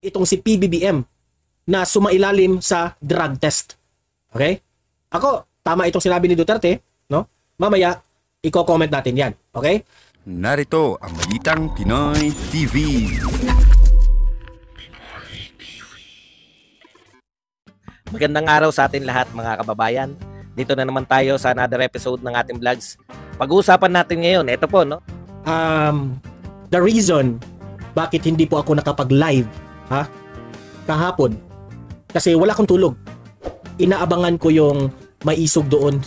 itong si PBBM na sumailalim sa drug test. Okay? Ako, tama itong sinabi ni Duterte, no? Mamaya, i-comment natin yan. Okay? Narito ang Balitang Pinoy TV. Magandang araw sa atin lahat mga kababayan. Dito na naman tayo sa another episode ng ating vlogs. Pag-uusapan natin ngayon, ito po, no? The reason bakit hindi po ako nakapag-live kahapon, kasi wala akong tulog. Inaabangan ko yung maisog doon,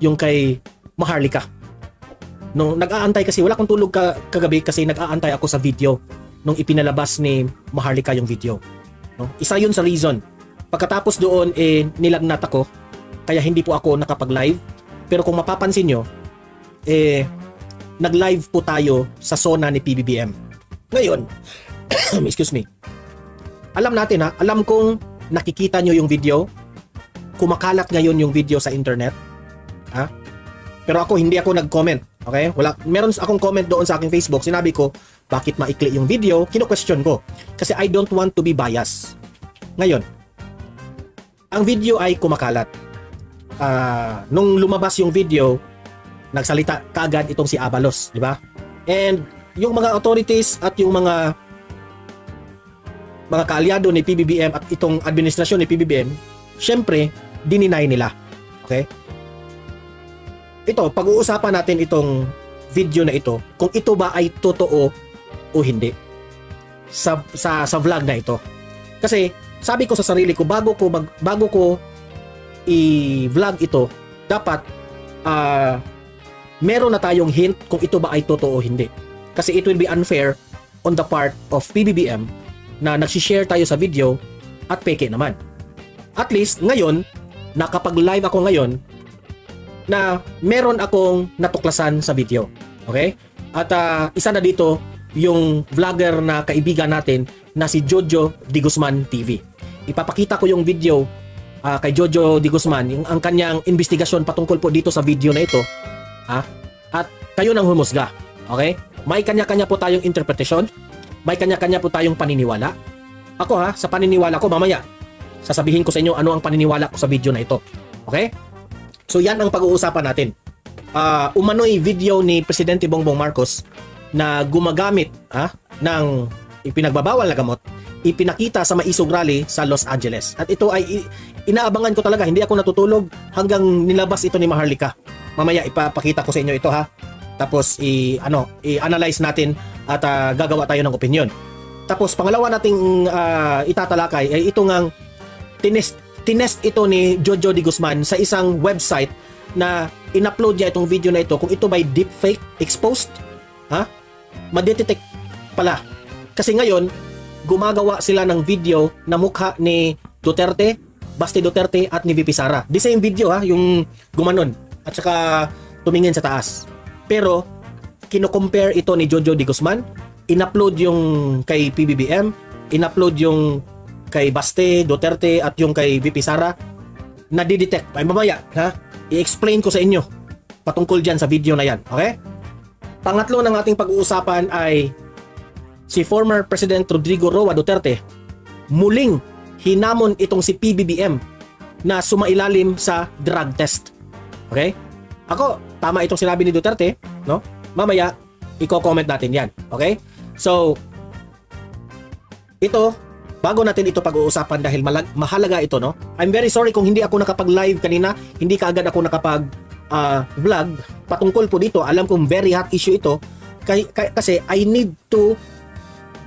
yung kay Maharlika. Nung nag-aantay kasi, wala akong tulog kagabi kasi nag-aantay ako sa video nung ipinalabas ni Maharlika yung video. No? Isa yun sa reason. Pagkatapos doon, nilagnat ako, kaya hindi po ako nakapag-live. Pero kung mapapansin nyo, nag-live po tayo sa zona ni PBBM. Ngayon, excuse me, alam natin alam kong nakikita nyo yung video, kumakalat ngayon yung video sa internet, pero ako, hindi ako nag-comment, okay? Meron akong comment doon sa aking Facebook, sinabi ko, bakit maikli yung video, kino-question ko, kasi I don't want to be biased. Ngayon, ang video ay kumakalat. Nung lumabas yung video, nagsalita kaagad itong si Abalos, di ba? And yung mga authorities at yung mga kaalyado ni PBBM at itong administrasyon ni PBBM, syempre, dininay nila. Okay? Ito, pag-uusapan natin itong video na ito, kung ito ba ay totoo o hindi sa vlog na ito. Kasi sabi ko sa sarili ko, bago ko i-vlog ito, dapat meron na tayong hint kung ito ba ay totoo o hindi. Kasi it will be unfair on the part of PBBM na nagsishare tayo sa video at peke naman. At least ngayon, nakapag-live ako ngayon na meron akong natuklasan sa video. Okay? At isa na dito yung vlogger na kaibigan natin na si Jojo Di Guzman TV. Ipapakita ko yung video kay Jojo Di Guzman, ang kanyang investigasyon patungkol po dito sa video na ito. At kayo nang humusga. Okay? May kanya-kanya po tayong interpretasyon. May kanya-kanya po tayong paniniwala. Ako sa paniniwala ko mamaya, sasabihin ko sa inyo ano ang paniniwala ko sa video na ito. Okay? So yan ang pag-uusapan natin. Umano'y video ni Presidente Bongbong Marcos na gumagamit ng ipinagbabawal na gamot, ipinakita sa Maisog Rally sa Los Angeles. At ito ay inaabangan ko talaga, hindi ako natutulog hanggang nilabas ito ni Maharlika. Mamaya ipapakita ko sa inyo ito Tapos i-analyze natin at gagawa tayo ng opinion. Tapos pangalawa nating itatalakay ay ito ngang tinest ito ni Jojo Di Guzman sa isang website na in-upload niya itong video na ito. Kung ito by deepfake exposed, madetect pala. Kasi ngayon, gumagawa sila ng video na mukha ni Duterte, Basti Duterte at ni VP Sara. The same video yung gumanon at saka tumingin sa taas. Pero kino-compare ito ni Jojo Di Guzman, in-upload yung kay PBBM, in-upload yung kay Baste Duterte at yung kay VP Sara, na-detect. Ay mamaya, i-explain ko sa inyo patungkol dyan sa video na yan. Okay? Pangatlo ng ating pag-uusapan ay si former President Rodrigo Roa Duterte. Muling hinamon itong si PBBM na sumailalim sa drug test. Okay? Ako, tama itong sinabi ni Duterte, no? Mamaya, i-comment natin yan. Okay? So, ito, bago natin ito pag-uusapan dahil mahalaga ito, no? I'm very sorry kung hindi ako nakapag-live kanina, hindi kaagad ako nakapag-vlog patungkol po dito. Alam kong very hot issue ito kasi I need to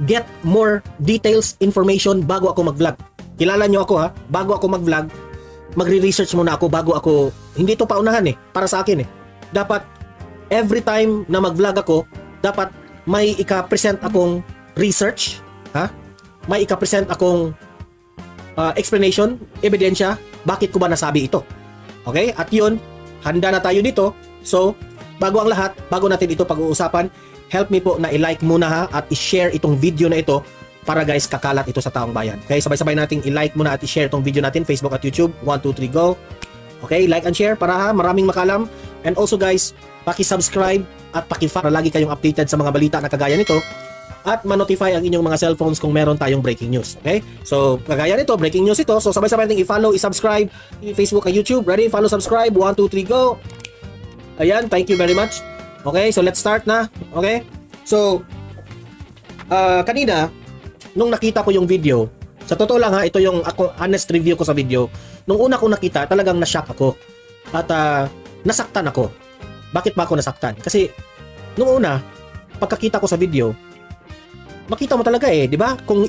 get more details, information bago ako mag-vlog. Kilala nyo ako bago ako mag-vlog, magre-research muna ako bago ako, hindi ito paunahan para sa akin Dapat, every time na mag-vlog ako, dapat may ika-present akong research, may ika-present akong explanation, ebidensya, bakit ko ba nasabi ito. Okay? At yun, handa na tayo dito. So, bago ang lahat, bago natin ito pag-uusapan, help me po na i-like muna at i-share itong video na ito para guys, kakalat ito sa taong bayan. Okay, sabay-sabay nating i-like muna at i-share itong video natin, Facebook at YouTube. 1, 2, 3, go! Okay, like and share para maraming makalam. And also guys, paki-subscribe at paki-follow para lagi kayong updated sa mga balita na kagaya nito. at ma-notify ang inyong mga cellphones kung meron tayong breaking news. Okay? So, kagaya nito, breaking news ito. So, sabay-sabay natin i-follow, i-subscribe, Facebook at YouTube. Ready? Follow, subscribe. 1, 2, 3, go! Ayan, thank you very much. Okay, so let's start na. Okay? So, kanina, nung nakita ko yung video, sa totoo lang ha, ito yung ako, honest review ko sa video. Nung una kong nakita, talagang na-shock ako. At nasaktan ako. Bakit ba ako nasaktan? Kasi, nung una, pagkakita ko sa video, makita mo talaga di ba? Kung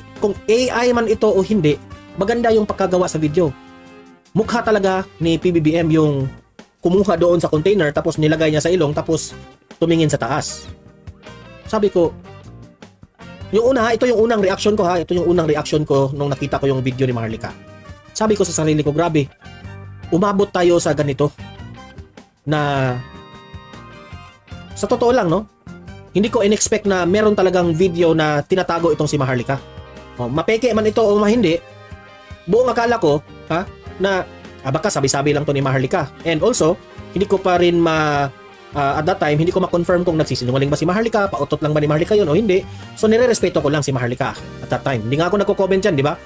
AI man ito o hindi, maganda yung pagkagawa sa video. Mukha talaga ni PBBM yung kumuha doon sa container, tapos nilagay niya sa ilong, tapos tumingin sa taas. Sabi ko, yung una, ito yung unang reaction ko ha, ito yung unang reaction ko nung nakita ko yung video ni Maharlika. Sabi ko sa sarili ko, grabe, umabot tayo sa ganito na sa totoo lang, no? Hindi ko in-expect na meron talagang video na tinatago itong si Maharlika. Mapeke man ito o hindi, buong akala ko ha, na baka sabi-sabi lang to ni Maharlika. And also, hindi ko pa rin at that time, hindi ko ma-confirm kung nagsisinungaling ba si Maharlika, pautot lang ba ni Maharlika yun o hindi. So, nire-respeto ko lang si Maharlika at that time. Hindi nga ako nagko-comment dyan, di ba?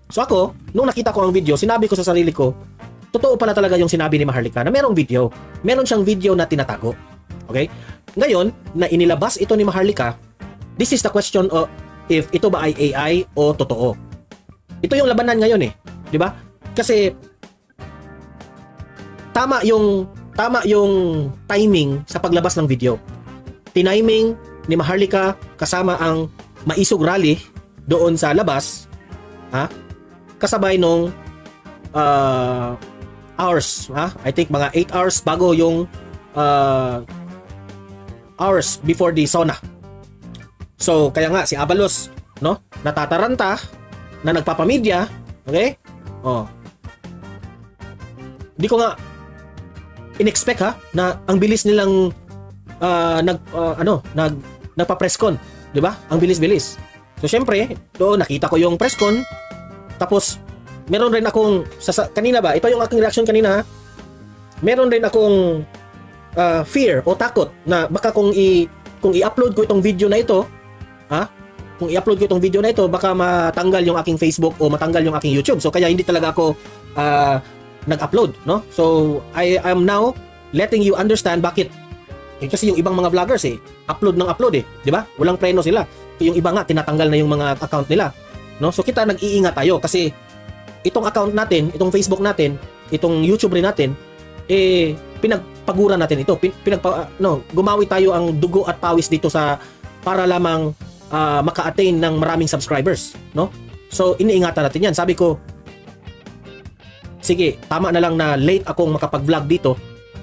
So ako, nung nakita ko ang video, sinabi ko sa sarili ko, totoo pala talaga yung sinabi ni Maharlika na merong video. Meron siyang video na tinatago. Okay? Ngayon, na inilabas ito ni Maharlika, this is the question of if ito ba ay AI o totoo. Ito yung labanan ngayon di ba? Kasi tama yung timing sa paglabas ng video. Tiniming ni Maharlika kasama ang Maisog Rally doon sa labas, kasabay nung hours, I think mga 8 hours bago yung hours before the sauna. So, kaya nga si Abalos, no, natataranta na nagpapamedya, okay? Hindi ko nga in-expect na ang bilis nilang nagpa-press con, 'di ba? Ang bilis-bilis. So syempre, doon nakita ko yung press con. Tapos meron rin akong kanina ba? Ito yung aking reaction kanina. Meron rin akong fear o takot na baka kung i-upload ko itong video na ito, kung i-upload ko itong video na ito, baka matanggal yung aking Facebook o matanggal yung aking YouTube. So kaya hindi talaga ako nag-upload, no? So I am now letting you understand bakit. Kasi yung ibang mga vloggers upload ng upload di ba? Walang preno sila. Yung iba nga tinatanggal na yung mga account nila, no? So kita nag-iingat tayo kasi itong account natin, itong Facebook natin, itong YouTube rin natin, pinagpagura natin ito. Gumawi tayo ang dugo at pawis dito para lamang maka-attain ng maraming subscribers, no? So iniingatan natin 'yan. Sabi ko, sige, tama na lang na late akong makapag-vlog dito,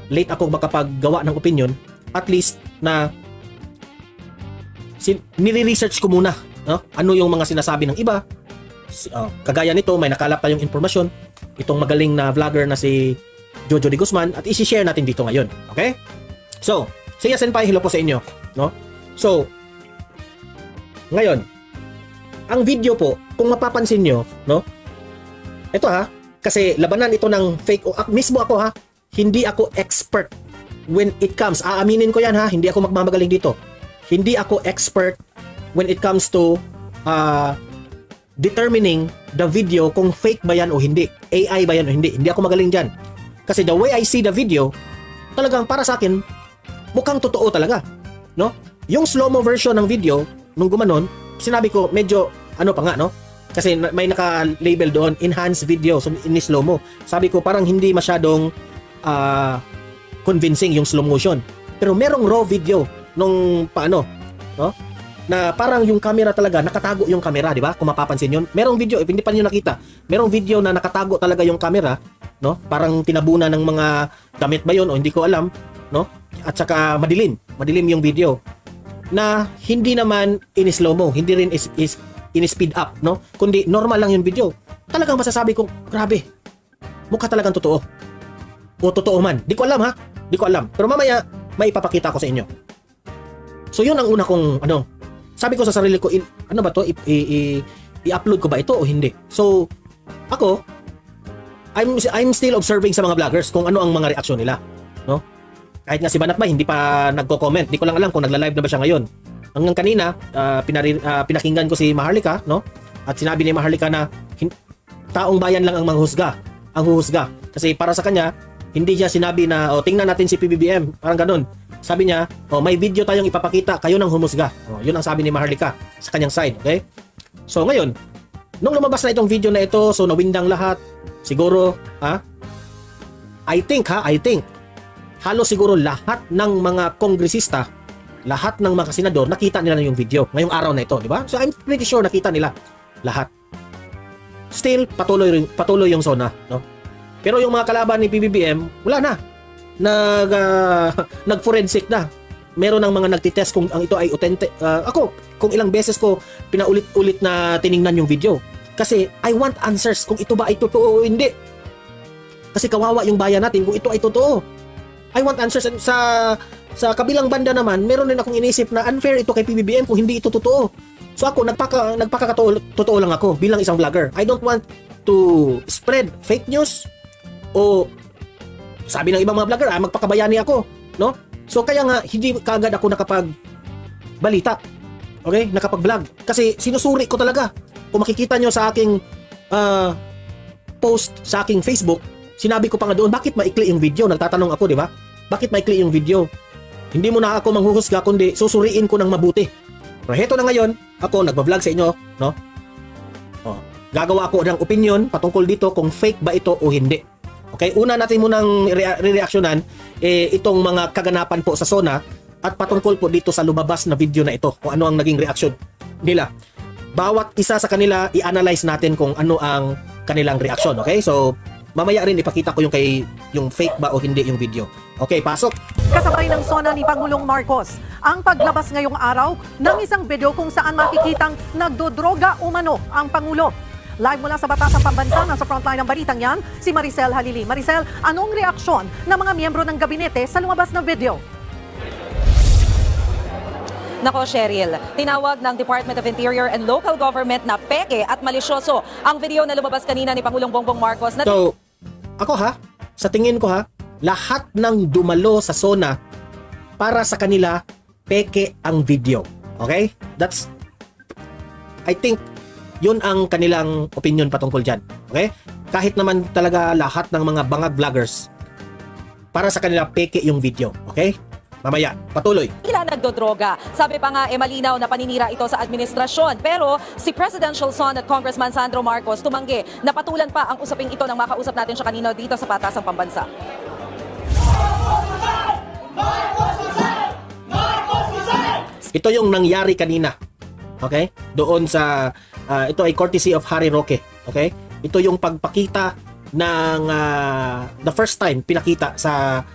late akong makapaggawa ng opinion, at least na nire-research ko muna, no? Ano yung mga sinasabi ng iba. Kagaya nito, may nakalap tayong impormasyon, itong magaling na vlogger na si Jojo de Guzman, at i-share natin dito ngayon. Okay? So, Seiya Senpai, hello po sa inyo, no? So, ngayon, ang video po, kung mapapansin nyo, no? Ito kasi labanan ito ng fake mismo ako hindi ako expert when it comes, aaminin ko yan hindi ako magmamagaling dito, hindi ako expert when it comes to determining the video kung fake ba yan o hindi, AI ba yan o hindi ako magaling dyan, kasi the way I see the video, talagang para sa akin mukhang totoo talaga, no? Yung slow-mo version ng video nung gumanon, sinabi ko medyo pa nga, no? Kasi may naka-label doon, enhanced video, so in slow mo. Sabi ko parang hindi masyadong convincing yung slow motion. Pero merong raw video nung no? Na parang yung camera talaga, nakatago yung camera, di ba? Kung mapapansin yun. Merong video, hindi pa niyo nakita. Merong video na nakatago talaga yung camera, no? Parang tinabunan ng mga damit ba yun o hindi ko alam, no? At saka madilim yung video. Na hindi naman in slow mo, hindi rin is in-speed up, no? Kundi normal lang yung video. Talagang masasabi ko, grabe. Mukha talagang totoo. O totoo man. Di ko alam Di ko alam. Pero mamaya, may ipapakita ko sa inyo. So yun ang una kong, sabi ko sa sarili ko, ano ba to? I-upload ko ba ito o hindi? So, ako, I'm still observing sa mga vloggers kung ano ang mga reaksyon nila, no? Kahit nga si Banat ba, hindi pa nagko-comment. Di ko lang alam kung nagla-live na ba siya ngayon. Hanggang kanina, pinakinggan ko si Maharlika, no? At sinabi ni Maharlika na taong bayan lang ang manghusga, ang huhusga. Kasi para sa kanya, hindi niya sinabi na, tingnan natin si PBBM, parang ganun. Sabi niya, may video tayong ipapakita, kayo nang humusga. Yun ang sabi ni Maharlika sa kanyang side, okay? So ngayon, nung lumabas na itong video na ito, so nawindang lahat, siguro, I think, halos siguro lahat ng mga kongresista, lahat ng mga senador, nakita nila na yung video ngayong araw na ito, di ba? So I'm pretty sure nakita nila lahat. Still, patuloy yung SONA, no? Pero yung mga kalaban ni PBBM, wala na. Nag-forensic na. Meron ng mga nagtitest kung ang ito ay authentic. Ako, kung ilang beses ko pinaulit-ulit na tiningnan yung video. Kasi I want answers kung ito ba ay totoo o hindi. Kasi kawawa yung bayan natin kung ito ay totoo. I want answers. Sa kabilang banda naman, meron din akong inisip na unfair ito kay PBBM kung hindi ito totoo. So ako, nagpakatotoo lang ako bilang isang vlogger. I don't want to spread fake news o sabi ng ibang mga vlogger, magpakabayani ako, no? So kaya nga, hindi kaagad ako nakapagbalita. Okay? Nakapag-vlog. Kasi sinusuri ko talaga. Kung makikita nyo sa aking post sa aking Facebook, sinabi ko pa nga doon, bakit maikli yung video? Nagtatanong ako, di ba? Bakit maikli yung video? Hindi mo na ako manghuhusga, kundi susuriin ko ng mabuti. Pero heto na ngayon, ako nagba-vlog sa inyo, no? Gagawa ako ng opinion patungkol dito kung fake ba ito o hindi. Okay, una natin munang re-reactionan itong mga kaganapan po sa SONA at patungkol po dito sa lumabas na video na ito, kung ano ang naging reaction nila. Bawat isa sa kanila i-analyze natin kung ano ang kanilang reaction, okay? So mamaya rin ipakita ko yung fake ba o hindi yung video. Okay, pasok. Kasabay ng SONA ni Pangulong Marcos ang paglabas ngayong araw ng isang video kung saan makikitang nagdodroga umano ang Pangulo. Live mula sa Batasang Pambansa, nasa frontline ng balitang yan, si Maricel Halili. Maricel, anong reaksyon ng mga miyembro ng gabinete sa lumabas na video? Nako, Cheryl, tinawag ng Department of Interior and Local Government na peke at malisyoso ang video na lumabas kanina ni Pangulong Bongbong Marcos. So, ako sa tingin ko lahat ng dumalo sa SONA para sa kanila, peke ang video. Okay? I think, yun ang kanilang opinion patungkol dyan. Okay? Kahit naman talaga lahat ng mga bangag vloggers, para sa kanila, peke yung video. Okay? Mamaya, patuloy. Sila nagdodroga. Sabi pa nga, malinaw na paninira ito sa administrasyon. Pero si Presidential Son at Congressman Sandro Marcos tumanggi na patulan pa ang usaping ito nang makausap natin siya kanina dito sa Batasang Pambansa. Ito yung nangyari kanina. Okay? Doon sa ito ay courtesy of Harry Roque. Okay? Ito yung pagpakita ng the first time pinakita sa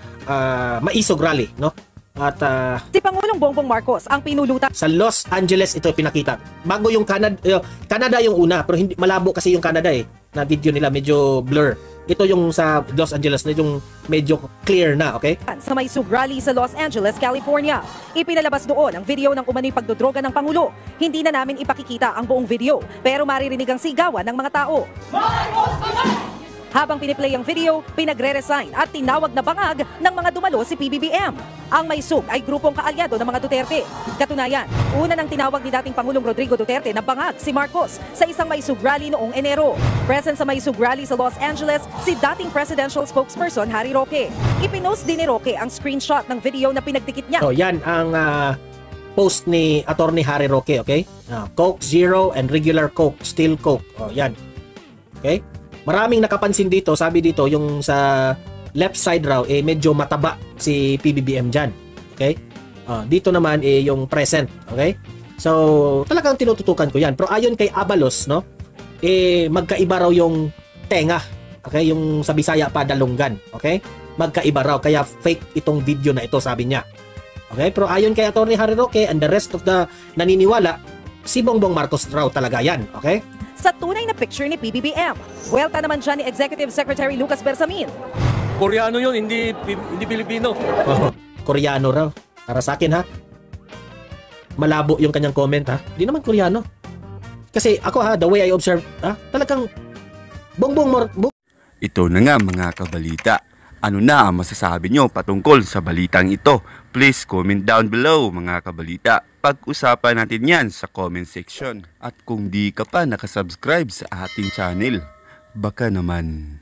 Maisog Rally, no? At si Pangulong Bongbong Marcos ang pinulutan sa Los Angeles ito pinakita. Bago yung Canada yung una, pero hindi malabo kasi yung Canada na video nila medyo blur. Ito yung sa Los Angeles na yung medyo clear na, okay? Sa Maisog Rally sa Los Angeles, California. Ipinalabas doon ang video ng umano'y pagdodroga ng Pangulo. Hindi na namin ipakikita ang buong video, pero maririnig ang sigawan ng mga tao. Habang piniplay ang video, pinagre-resign at tinawag na bangag ng mga dumalo si PBBM. Ang Maisog ay grupong kaalyado ng mga Duterte. Katunayan, una nang tinawag ni dating Pangulong Rodrigo Duterte na bangag si Marcos sa isang Maisog Rally noong Enero. Present sa Maisog Rally sa Los Angeles, si dating presidential spokesperson Harry Roque. Ipinost din ni Roque ang screenshot ng video na pinagdikit niya. So yan ang post ni Attorney Harry Roque, okay? Coke Zero and regular Coke, still Coke. Yan. Okay? Maraming nakapansin dito, sabi dito, yung sa left side raw, medyo mataba si PBBM dyan. Okay? Dito naman, yung present. Okay? So, talagang tinututukan ko yan. Pero ayon kay Abalos, no? Magkaiba raw yung tenga. Okay? Yung sa Bisaya pa, dalunggan. Okay? Magkaiba raw. Kaya fake itong video na ito, sabi niya. Okay? Pero ayon kay Atty. Harry Roque and the rest of the naniniwala, si Bongbong Marcos raw talaga yan. Okay? Sa tunay na picture ni PBBM. Welta naman dyan ni Executive Secretary Lucas Bersamin. Koreano yun, hindi Pilipino. Koreano raw. Para sa akin malabo yung kanyang comment Di naman Koreano. Kasi ako the way I observe, talagang Bongbong Ito na nga mga kabalita. Ano na ang masasabi nyo patungkol sa balitang ito? Please comment down below mga kabalita. Pag-usapan natin yan sa comment section. At kung di ka pa nakasubscribe sa ating channel, baka naman